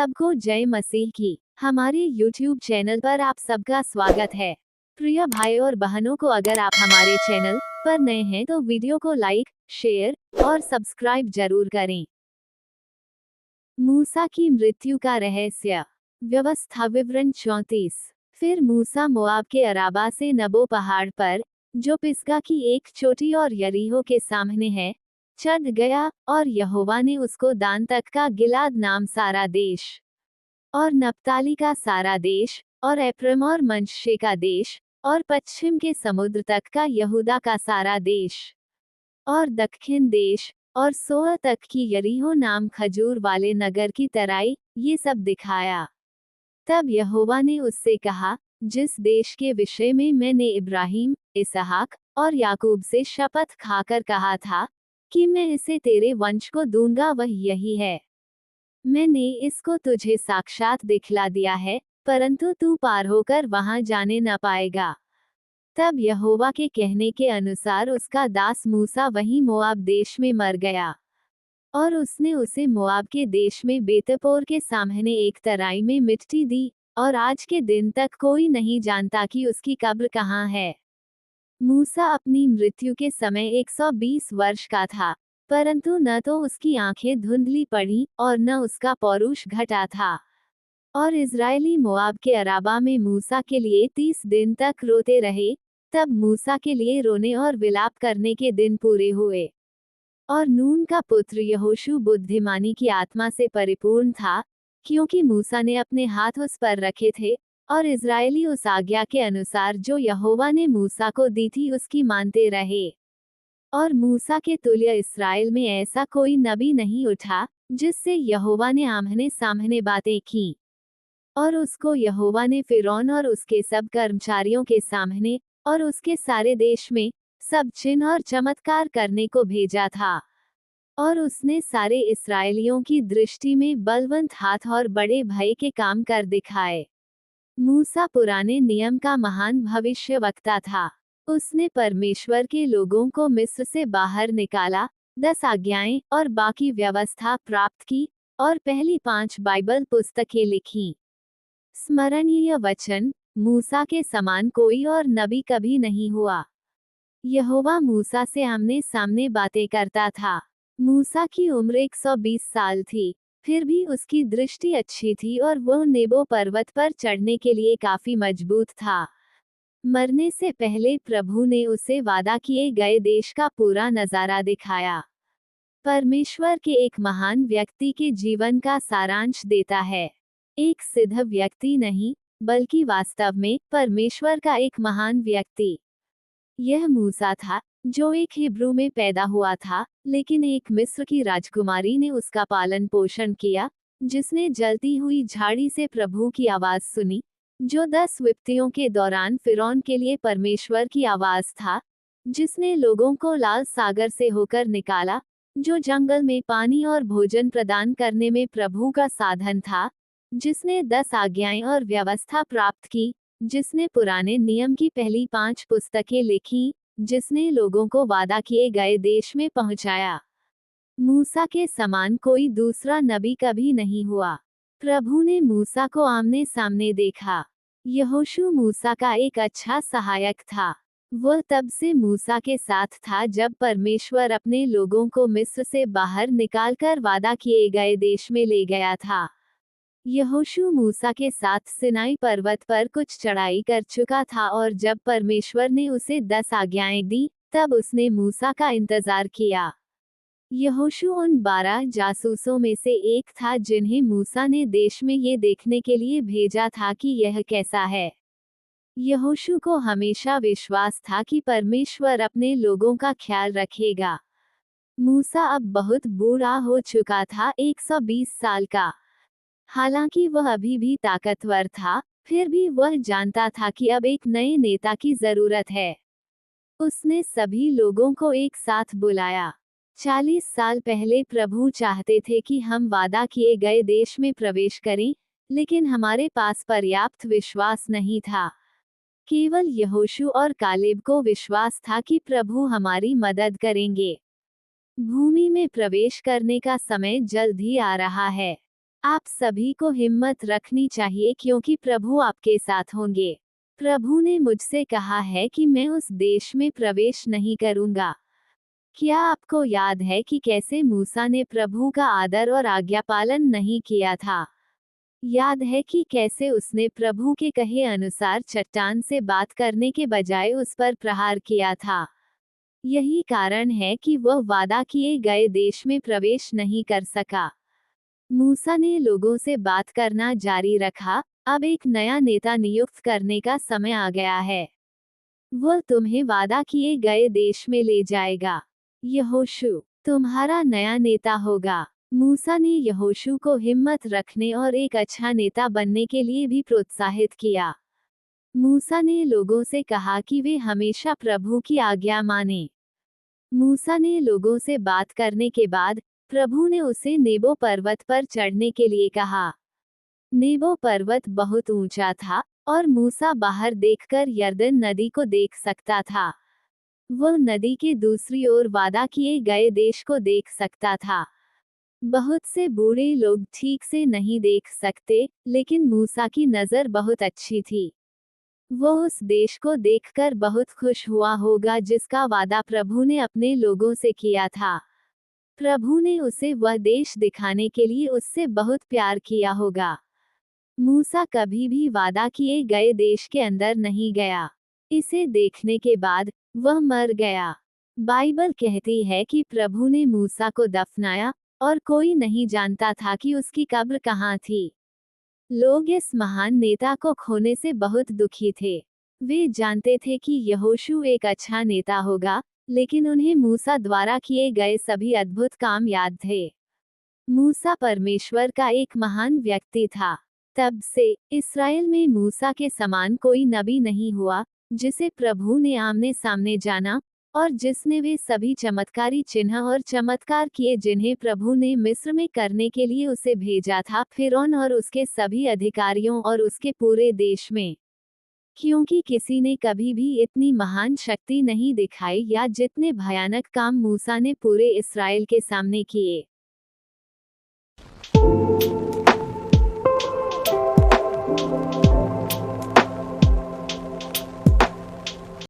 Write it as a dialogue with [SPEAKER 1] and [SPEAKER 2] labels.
[SPEAKER 1] सबको जय मसीह की। हमारे YouTube चैनल पर आप सबका स्वागत है। प्रिय भाई और बहनों को, अगर आप हमारे चैनल पर नए हैं तो वीडियो को लाइक, शेयर और सब्सक्राइब जरूर करें। मूसा की मृत्यु का रहस्य। व्यवस्था विवरण 34। फिर मूसा मोआब के अराबा से नबो पहाड़ पर, जो पिसगा की एक चोटी और यरीहो के सामने है, चढ़ गया, और यहोवा ने उसको दान तक का गिलाद नाम सारा देश, और नप्ताली का सारा देश, और एप्रम और मनश्शे का देश, और पश्चिम के समुद्र तक का यहूदा का सारा देश, और दक्षिण देश, और सोअ तक की यरीहो नाम खजूर वाले नगर की तराई, ये सब दिखाया। तब यहोवा ने उससे कहा, जिस देश के विषय में मैंने इब्राहिम, इसहाक और याकूब से शपथ खाकर कहा था कि मैं इसे तेरे वंश को दूंगा, वह यही है। मैंने इसको तुझे साक्षात दिखला दिया है, परंतु तू पार होकर वहां जाने न पाएगा। तब यहोवा के कहने के अनुसार उसका दास मूसा वहीं मोआब देश में मर गया, और उसने उसे मोआब के देश में बेतपोर के सामने एक तराई में मिट्टी दी, और आज के दिन तक कोई नहीं जानता कि उसकी कब्र कहाँ है। मूसा अपनी मृत्यु के समय 120 वर्ष का था, परंतु न तो उसकी आंखें धुंधली पड़ी और न उसका पौरुष घटा था। और इजरायली मोआब के अराबा में मूसा के लिए 30 दिन तक रोते रहे। तब मूसा के लिए रोने और विलाप करने के दिन पूरे हुए। और नून का पुत्र यहोशू बुद्धिमानी की आत्मा से परिपूर्ण था, क्योंकि मूसा ने अपने हाथ उस पर रखे थे, और इजरायली उस आज्ञा के अनुसार जो यहोवा ने मूसा को दी थी उसकी मानते रहे। और मूसा के तुल्य इस्राएल में ऐसा कोई नबी नहीं उठा जिससे यहोवा ने आमने सामने बातें की। और उसको यहोवा ने फिरौन और उसके सब कर्मचारियों के सामने और उसके सारे देश में सब चिन्ह और चमत्कार करने को भेजा था। और उसने सारे इस्राएलियों की दृष्टि में बलवंत हाथ और बड़े भय के काम कर दिखाए। मूसा पुराने नियम का महान भविष्यवक्ता था। उसने परमेश्वर के लोगों को मिस्र से बाहर निकाला, 10 आज्ञाएं और बाकी व्यवस्था प्राप्त की, और पहली 5 बाइबल पुस्तकें लिखीं। स्मरणीय वचन, मूसा के समान कोई और नबी कभी नहीं हुआ। यहोवा मूसा से आमने सामने बातें करता था। मूसा की उम्र 120 साल थी, फिर भी उसकी दृष्टि अच्छी थी और वह नेबो पर्वत पर चढ़ने के लिए काफी मजबूत था। मरने से पहले प्रभु ने उसे वादा किए गए देश का पूरा नजारा दिखाया। परमेश्वर के एक महान व्यक्ति के जीवन का सारांश देता है। एक सिद्ध व्यक्ति नहीं, बल्कि वास्तव में परमेश्वर का एक महान व्यक्ति। यह मूसा था, जो एक हिब्रू में पैदा हुआ था, लेकिन एक मिस्र की राजकुमारी ने उसका पालन पोषण किया, जिसने जलती हुई झाड़ी से प्रभु की आवाज सुनी, जो 10 विपत्तियों के दौरान फिरौन के लिए परमेश्वर की आवाज था, जिसने लोगों को लाल सागर से होकर निकाला, जो जंगल में पानी और भोजन प्रदान करने में प्रभु का साधन था, जिसने 10 आज्ञाएं और व्यवस्था प्राप्त की, जिसने पुराने नियम की पहली 5 पुस्तकें लिखी, जिसने लोगों को वादा किए गए देश में पहुंचाया। मूसा के समान कोई दूसरा नबी कभी नहीं हुआ। प्रभु ने मूसा को आमने सामने देखा। यहोशू मूसा का एक अच्छा सहायक था। वह तब से मूसा के साथ था जब परमेश्वर अपने लोगों को मिस्र से बाहर निकालकर वादा किए गए देश में ले गया था। यहोशू मूसा के साथ सिनाई पर्वत पर कुछ चढ़ाई कर चुका था, और जब परमेश्वर ने उसे 10 आज्ञाएं दी, तब उसने मूसा का इंतजार किया। यहोशू उन 12 जासूसों में से एक था जिन्हें मूसा ने देश में ये देखने के लिए भेजा था कि यह कैसा है। यहोशू को हमेशा विश्वास था कि परमेश्वर अपने लोगों का ख्याल रखेगा। मूसा अब बहुत बूढ़ा हो चुका था, 120 साल का। हालांकि वह अभी भी ताकतवर था, फिर भी वह जानता था कि अब एक नए नेता की जरूरत है। उसने सभी लोगों को एक साथ बुलाया। 40 साल पहले प्रभु चाहते थे कि हम वादा किए गए देश में प्रवेश करें, लेकिन हमारे पास पर्याप्त विश्वास नहीं था। केवल यहोशू और कालेब को विश्वास था कि प्रभु हमारी मदद करेंगे। भूमि में प्रवेश करने का समय जल्द ही आ रहा है। आप सभी को हिम्मत रखनी चाहिए क्योंकि प्रभु आपके साथ होंगे। प्रभु ने मुझसे कहा है कि मैं उस देश में प्रवेश नहीं करूंगा। क्या आपको याद है कि कैसे मूसा ने प्रभु का आदर और आज्ञा पालन नहीं किया था? याद है कि कैसे उसने प्रभु के कहे अनुसार चट्टान से बात करने के बजाय उस पर प्रहार किया था। यही कारण है कि वह वादा किए गए देश में प्रवेश नहीं कर सका। मूसा ने लोगों से बात करना जारी रखा। अब एक नया नेता नियुक्त करने का समय आ गया है। वह तुम्हें वादा किए गए देश में ले जाएगा। यहोशू तुम्हारा नया नेता होगा। मूसा ने यहोशू को हिम्मत रखने और एक अच्छा नेता बनने के लिए भी प्रोत्साहित किया। मूसा ने लोगों से कहा कि वे हमेशा प्रभु की आज्ञा माने। मूसा ने लोगों से बात करने के बाद प्रभु ने उसे नेबो पर्वत पर चढ़ने के लिए कहा। नेबो पर्वत बहुत ऊंचा था और मूसा बाहर देखकर यरदन नदी को देख सकता था। वह नदी के दूसरी ओर वादा किए गए देश को देख सकता था। बहुत से बूढ़े लोग ठीक से नहीं देख सकते, लेकिन मूसा की नजर बहुत अच्छी थी। वो उस देश को देखकर बहुत खुश हुआ होगा जिसका वादा प्रभु ने अपने लोगों से किया था। प्रभु ने उसे वह देश दिखाने के लिए उससे बहुत प्यार किया होगा। मूसा कभी भी वादा किए गए देश के अंदर नहीं गया। इसे देखने के बाद वह मर गया। बाइबल कहती है कि प्रभु ने मूसा को दफनाया और कोई नहीं जानता था कि उसकी कब्र कहाँ थी। लोग इस महान नेता को खोने से बहुत दुखी थे। वे जानते थे कि यहोशू एक अच्छा नेता होगा, लेकिन उन्हें मूसा द्वारा किए गए सभी अद्भुत काम याद थे। मूसा परमेश्वर का एक महान व्यक्ति था। तब से इस्राएल में मूसा के समान कोई नबी नहीं हुआ जिसे प्रभु ने आमने सामने जाना और जिसने वे सभी चमत्कारी चिन्ह और चमत्कार किए जिन्हें प्रभु ने मिस्र में करने के लिए उसे भेजा था, फिरौन और उसके सभी अधिकारियों और उसके पूरे देश में। क्योंकि किसी ने कभी भी इतनी महान शक्ति नहीं दिखाई या जितने भयानक काम मूसा ने पूरे इस्राएल के सामने किए।